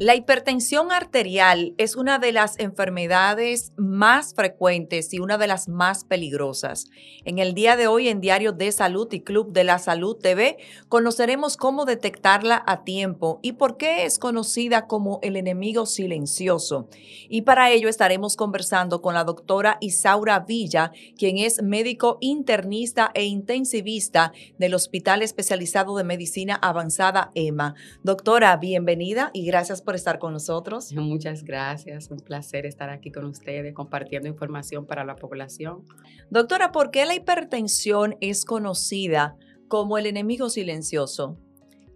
La hipertensión arterial es una de las enfermedades más frecuentes y una de las más peligrosas. En el día de hoy, en Diario de Salud y Club de la Salud TV, conoceremos cómo detectarla a tiempo y por qué es conocida como el enemigo silencioso. Y para ello estaremos conversando con la doctora Isaura Villa, quien es médico internista e intensivista del Hospital Especializado de Medicina Avanzada EMA. Doctora, bienvenida y gracias por estar con nosotros. Muchas gracias, un placer estar aquí con ustedes compartiendo información para la población. Doctora, ¿por qué la hipertensión es conocida como el enemigo silencioso?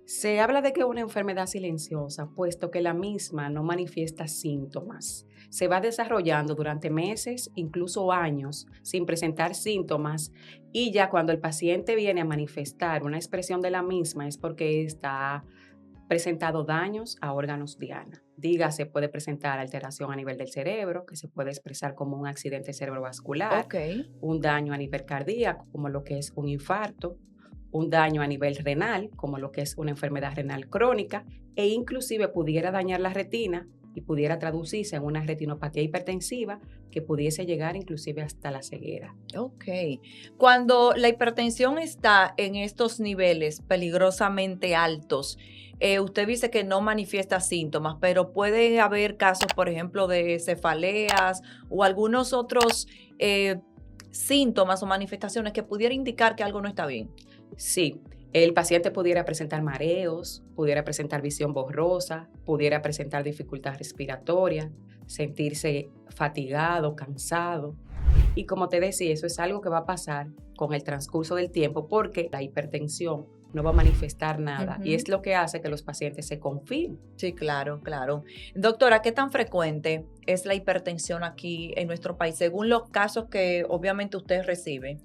Se habla de que es una enfermedad silenciosa, puesto que la misma no manifiesta síntomas. Se va desarrollando durante meses, incluso años, sin presentar síntomas, y ya cuando el paciente viene a manifestar una expresión de la misma es porque está presentado daños a órganos diana. Dígase, puede presentar alteración a nivel del cerebro, que se puede expresar como un accidente cerebrovascular, Ok. un daño a nivel cardíaco, como lo que es un infarto, un daño a nivel renal, como lo que es una enfermedad renal crónica, e inclusive pudiera dañar la retina y pudiera traducirse en una retinopatía hipertensiva que pudiese llegar inclusive hasta la ceguera. Ok. Cuando la hipertensión está en estos niveles peligrosamente altos, usted dice que no manifiesta síntomas, pero puede haber casos, por ejemplo, de cefaleas o algunos otros síntomas o manifestaciones que pudiera indicar que algo no está bien. Sí, el paciente pudiera presentar mareos, pudiera presentar visión borrosa, pudiera presentar dificultad respiratoria, sentirse fatigado, cansado. Y como te decía, eso es algo que va a pasar con el transcurso del tiempo porque la hipertensión no va a manifestar nada y Ujú. es lo que hace que los pacientes se confíen. Sí, claro, claro. Doctora, ¿qué tan frecuente es la hipertensión aquí en nuestro país, según los casos que obviamente usted recibe?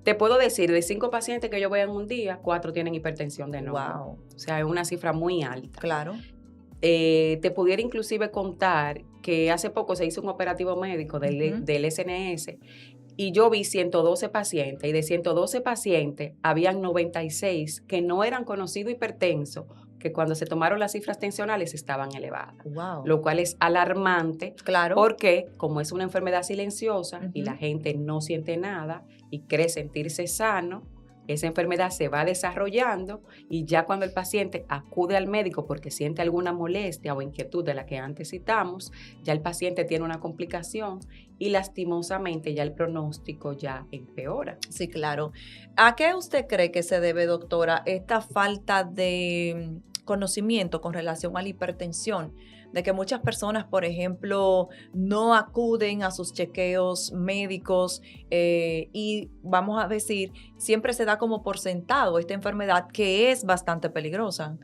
Te puedo decir, de 5 pacientes que yo veo en un día, 4 tienen hipertensión de nuevo. Wow, O sea, es una cifra muy alta. claro. Te pudiera inclusive contar que hace poco se hizo un operativo médico Ujú. del SNS y yo vi 112 pacientes y de 112 pacientes habían 96 que no eran conocidos hipertensos, que cuando se tomaron las cifras tensionales estaban elevadas, Wow, lo cual es alarmante claro. porque como es una enfermedad silenciosa y la Ujú. gente no siente nada y cree sentirse sano, esa enfermedad se va desarrollando y ya cuando el paciente acude al médico porque siente alguna molestia o inquietud de la que antes citamos, ya el paciente tiene una complicación y lastimosamente ya el pronóstico ya empeora. Sí, claro. ¿A qué usted cree que se debe, doctora, esta falta de conocimiento con relación a la hipertensión? De que muchas personas, por ejemplo, no acuden a sus chequeos médicos y vamos a decir, siempre se da como por sentado esta enfermedad que es bastante peligrosa.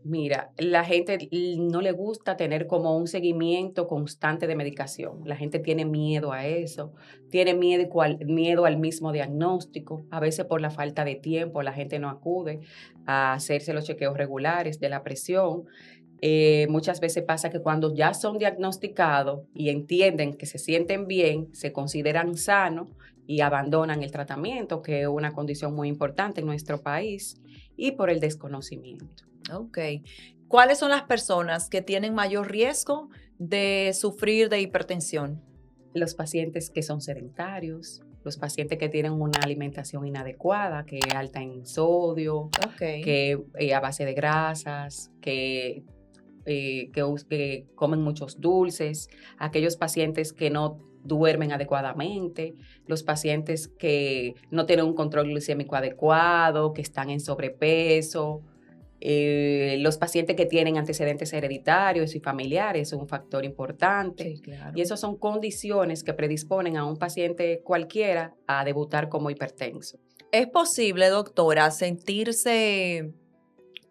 Mira, la gente no le gusta tener como un seguimiento constante de medicación. La gente tiene miedo a eso, tiene miedo al mismo diagnóstico. A veces por la falta de tiempo la gente no acude a hacerse los chequeos regulares de la presión. Muchas veces pasa que cuando ya son diagnosticados y entienden que se sienten bien, se consideran sanos y abandonan el tratamiento, que es una condición muy importante en nuestro país, y por el desconocimiento. Ok. ¿Cuáles son las personas que tienen mayor riesgo de sufrir de hipertensión? Los pacientes que son sedentarios, los pacientes que tienen una alimentación inadecuada, que es alta en sodio, Ok. que a base de grasas, que comen muchos dulces, aquellos pacientes que no duermen adecuadamente, los pacientes que no tienen un control glicémico adecuado, que están en sobrepeso, los pacientes que tienen antecedentes hereditarios y familiares es un factor importante. Sí, Y claro. esas son condiciones que predisponen a un paciente cualquiera a debutar como hipertenso. ¿Es posible, doctora, sentirse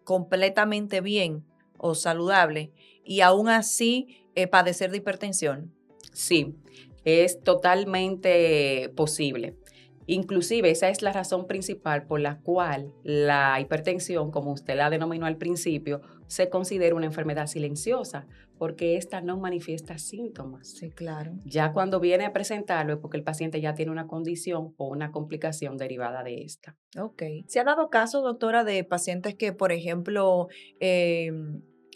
completamente bien o saludable y aún así padecer de hipertensión? Sí, es totalmente posible. Inclusive esa es la razón principal por la cual la hipertensión, como usted la denominó al principio, se considera una enfermedad silenciosa, porque esta no manifiesta síntomas. Sí, claro. Ya cuando viene a presentarlo es porque el paciente ya tiene una condición o una complicación derivada de esta. Ok. ¿Se ha dado caso, doctora, de pacientes que, por ejemplo, eh,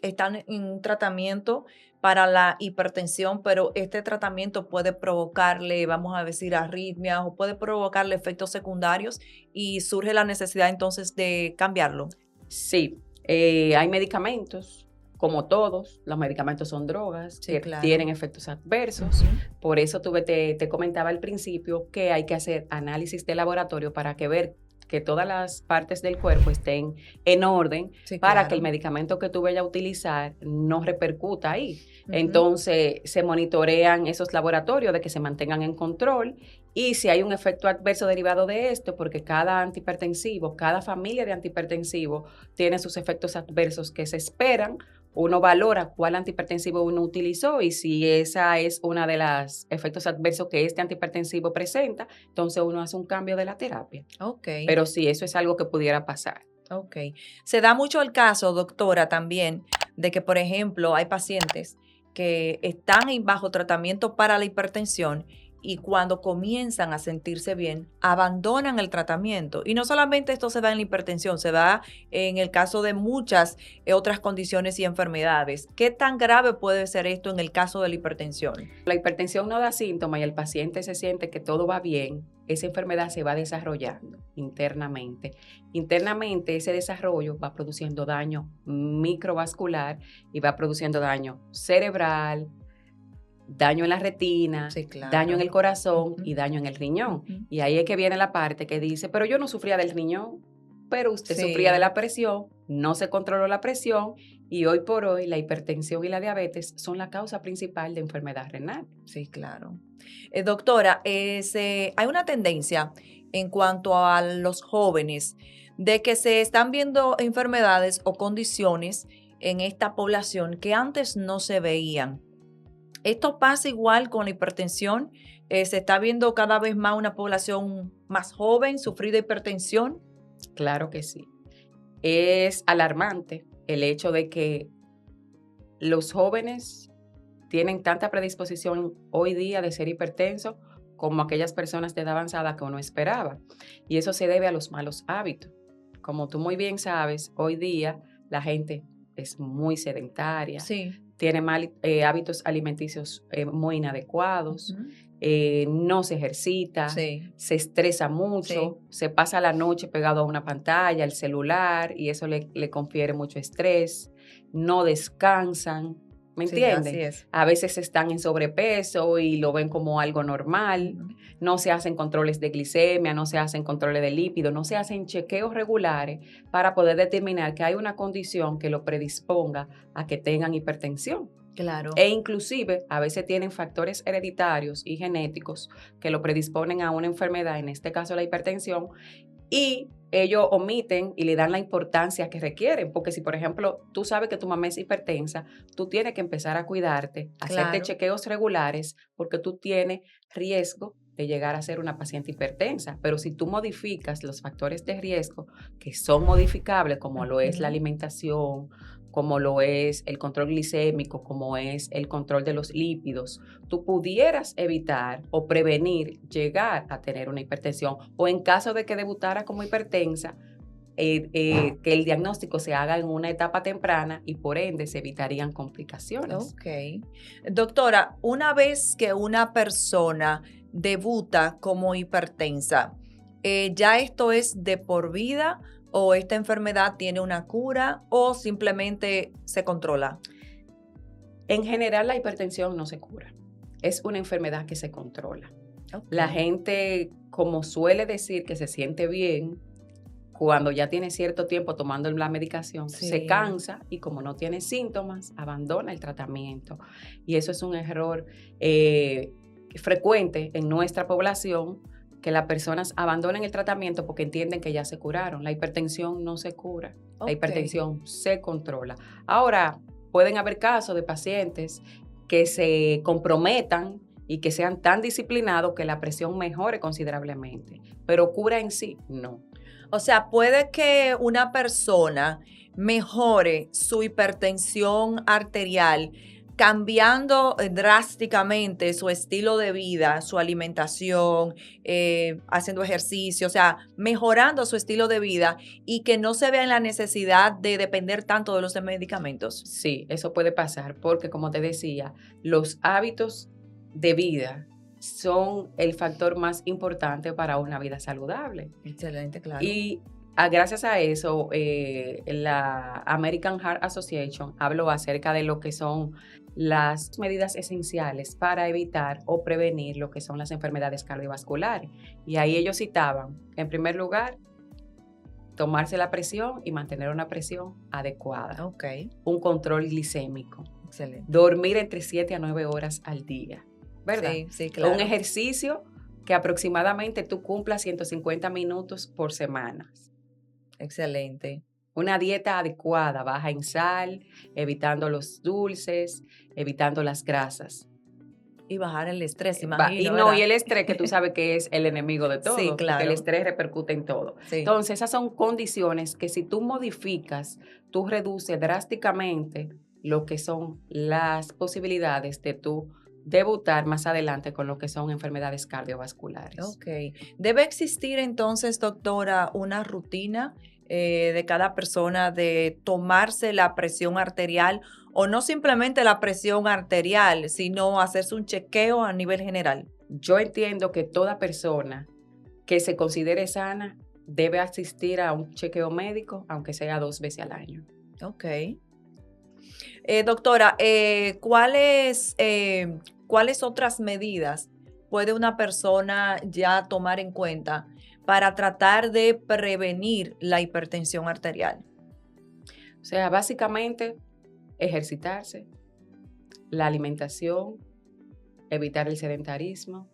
están en un tratamiento para la hipertensión, pero este tratamiento puede provocarle, vamos a decir, arritmias o puede provocarle efectos secundarios y surge la necesidad entonces de cambiarlo. Sí, hay medicamentos, como todos, los medicamentos son drogas Sí, que claro. tienen efectos adversos. Ujú. Por eso te comentaba al principio que hay que hacer análisis de laboratorio para ver que todas las partes del cuerpo estén en orden Sí, para que el claro. medicamento que tú vayas a utilizar no repercuta ahí. Ujú. Entonces, se monitorean esos laboratorios de que se mantengan en control y si hay un efecto adverso derivado de esto, porque cada antihipertensivo, cada familia de antihipertensivos tiene sus efectos adversos que se esperan. Uno valora cuál antihipertensivo uno utilizó y si esa es una de los efectos adversos que este antihipertensivo presenta, entonces uno hace un cambio de la terapia. Ok. Pero sí, eso es algo que pudiera pasar. Ok. Se da mucho el caso, doctora, también, de que, por ejemplo, hay pacientes que están bajo tratamiento para la hipertensión y cuando comienzan a sentirse bien, abandonan el tratamiento. Y no solamente esto se da en la hipertensión, se da en el caso de muchas otras condiciones y enfermedades. ¿Qué tan grave puede ser esto en el caso de la hipertensión? La hipertensión no da síntomas y el paciente se siente que todo va bien, esa enfermedad se va desarrollando internamente. Internamente ese desarrollo va produciendo daño microvascular y va produciendo daño cerebral, daño en la retina, Sí, claro. daño en el corazón Ujú. y daño en el riñón. Ujú. Y ahí es que viene la parte que dice, pero yo no sufría del riñón, pero usted sufría de Sí. la presión, no se controló la presión y hoy por hoy la hipertensión y la diabetes son la causa principal de enfermedad renal. Sí, claro. Doctora, hay una tendencia en cuanto a los jóvenes de que se están viendo enfermedades o condiciones en esta población que antes no se veían. Esto pasa igual con la hipertensión. Se está viendo cada vez más una población más joven sufrir de hipertensión. Claro que sí. Es alarmante el hecho de que los jóvenes tienen tanta predisposición hoy día de ser hipertensos como aquellas personas de edad avanzada que uno esperaba. Y eso se debe a los malos hábitos. Como tú muy bien sabes, hoy día la gente es muy sedentaria, Sí. tiene hábitos alimenticios muy inadecuados, Ujú. no se ejercita, Sí. se estresa mucho, se pasa la noche pegado a una pantalla, al celular, y eso le confiere mucho estrés, no descansan, ¿me Sí, así entienden? es. A veces están en sobrepeso y lo ven como algo normal, Ujú. no se hacen controles de glicemia, no se hacen controles de lípidos, no se hacen chequeos regulares para poder determinar que hay una condición que lo predisponga a que tengan hipertensión. Claro. E inclusive a veces tienen factores hereditarios y genéticos que lo predisponen a una enfermedad, en este caso la hipertensión, y ellos omiten y le dan la importancia que requieren, porque si por ejemplo tú sabes que tu mamá es hipertensa, tú tienes que empezar a cuidarte, hacerte Claro. chequeos regulares, porque tú tienes riesgo de llegar a ser una paciente hipertensa. Pero si tú modificas los factores de riesgo que son modificables, como lo es la Ujú. alimentación, como lo es el control glicémico, como es el control de los lípidos, tú pudieras evitar o prevenir llegar a tener una hipertensión o en caso de que debutara como hipertensa, que el diagnóstico se haga en una etapa temprana y por ende se evitarían complicaciones. Ok. Doctora, una vez que una persona debuta como hipertensa, ¿ya esto es de por vida o esta enfermedad tiene una cura o simplemente se controla? En general, la hipertensión no se cura. Es una enfermedad que se controla. Ok. La gente, como suele decir que se siente bien, cuando ya tiene cierto tiempo tomando la medicación, se Sí. cansa y como no tiene síntomas, abandona el tratamiento. Y eso es un error frecuente en nuestra población, que las personas abandonen el tratamiento porque entienden que ya se curaron. La hipertensión no se cura, la Ok. hipertensión se controla. Ahora, pueden haber casos de pacientes que se comprometan y que sean tan disciplinados que la presión mejore considerablemente, pero cura en sí, no. O sea, puede que una persona mejore su hipertensión arterial cambiando drásticamente su estilo de vida, su alimentación, haciendo ejercicio, o sea, mejorando su estilo de vida y que no se vea en la necesidad de depender tanto de los medicamentos. Sí, eso puede pasar porque, como te decía, los hábitos de vida son el factor más importante para una vida saludable. Excelente, claro. Y gracias a eso, la American Heart Association habló acerca de lo que son las medidas esenciales para evitar o prevenir lo que son las enfermedades cardiovasculares. Y ahí ellos citaban, en primer lugar, tomarse la presión y mantener una presión adecuada. Ok, Un control glicémico. excelente. Dormir entre 7 a 9 horas al día, ¿verdad? Sí, sí, claro. Un ejercicio que aproximadamente tú cumplas 150 minutos por semana. Excelente. Una dieta adecuada, baja en sal, evitando los dulces, evitando las grasas. Y bajar el estrés, Y imagino, no, y ¿verdad? el estrés, que tú sabes que es el enemigo de todo, Sí, porque el claro. estrés repercute en todo. Sí. Entonces, esas son condiciones que si tú modificas, tú reduces drásticamente lo que son las posibilidades de tú debutar más adelante con lo que son enfermedades cardiovasculares. Ok. ¿Debe existir entonces, doctora, una rutina de cada persona de tomarse la presión arterial o no simplemente la presión arterial, sino hacerse un chequeo a nivel general? Yo entiendo que toda persona que se considere sana debe asistir a un chequeo médico, aunque sea 2 veces al año. Ok. Doctora, ¿cuáles otras medidas puede una persona ya tomar en cuenta para tratar de prevenir la hipertensión arterial? O sea, básicamente ejercitarse, la alimentación, evitar el sedentarismo,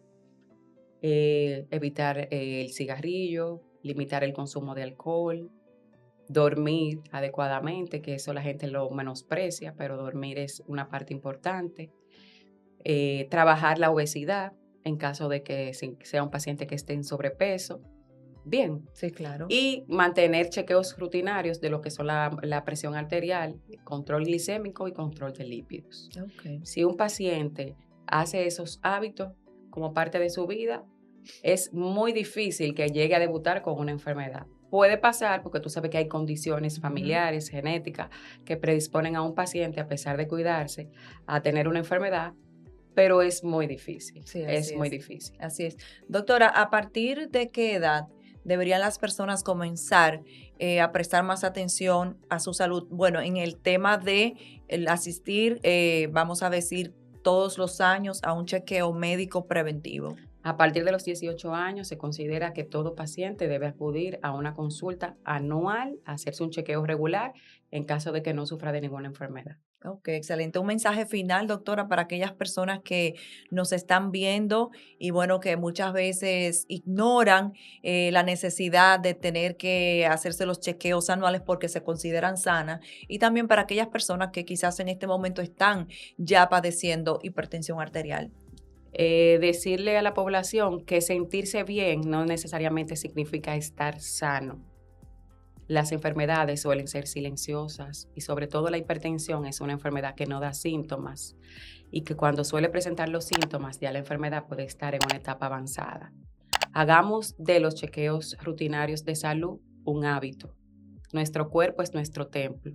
evitar el cigarrillo, limitar el consumo de alcohol, dormir adecuadamente, que eso la gente lo menosprecia, pero dormir es una parte importante. Trabajar la obesidad en caso de que sea un paciente que esté en sobrepeso. Bien. Sí, claro. Y mantener chequeos rutinarios de lo que son la presión arterial, control glicémico y control de lípidos. Ok. Si un paciente hace esos hábitos como parte de su vida, es muy difícil que llegue a debutar con una enfermedad. Puede pasar porque tú sabes que hay condiciones familiares, genéticas, que predisponen a un paciente, a pesar de cuidarse, a tener una enfermedad, pero es muy difícil. Sí, es muy difícil. Así es. Doctora, ¿a partir de qué edad deberían las personas comenzar a prestar más atención a su salud? Bueno, en el tema de el asistir, vamos a decir, todos los años a un chequeo médico preventivo. A partir de los 18 años se considera que todo paciente debe acudir a una consulta anual, hacerse un chequeo regular en caso de que no sufra de ninguna enfermedad. Ok, excelente. Un mensaje final, doctora, para aquellas personas que nos están viendo y bueno, que muchas veces ignoran la necesidad de tener que hacerse los chequeos anuales porque se consideran sanas y también para aquellas personas que quizás en este momento están ya padeciendo hipertensión arterial. Decirle a la población que sentirse bien no necesariamente significa estar sano. Las enfermedades suelen ser silenciosas y sobre todo la hipertensión es una enfermedad que no da síntomas y que cuando suele presentar los síntomas ya la enfermedad puede estar en una etapa avanzada. Hagamos de los chequeos rutinarios de salud un hábito. Nuestro cuerpo es nuestro templo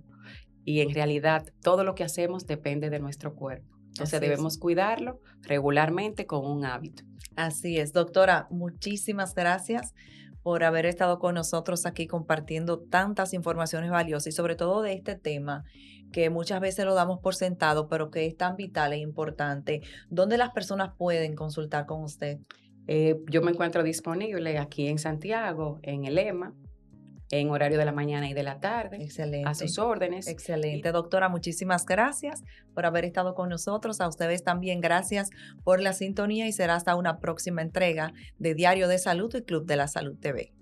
y en realidad todo lo que hacemos depende de nuestro cuerpo. Entonces debemos cuidarlo regularmente con un hábito. Así es, doctora, muchísimas gracias por haber estado con nosotros aquí compartiendo tantas informaciones valiosas y sobre todo de este tema que muchas veces lo damos por sentado, pero que es tan vital e importante. ¿Dónde las personas pueden consultar con usted? Yo me encuentro disponible aquí en Santiago, en el EMA, en horario de la mañana y de la tarde. Excelente. A sus órdenes. Excelente, doctora. Muchísimas gracias por haber estado con nosotros. A ustedes también gracias por la sintonía y será hasta una próxima entrega de Diario de Salud y Club de la Salud TV.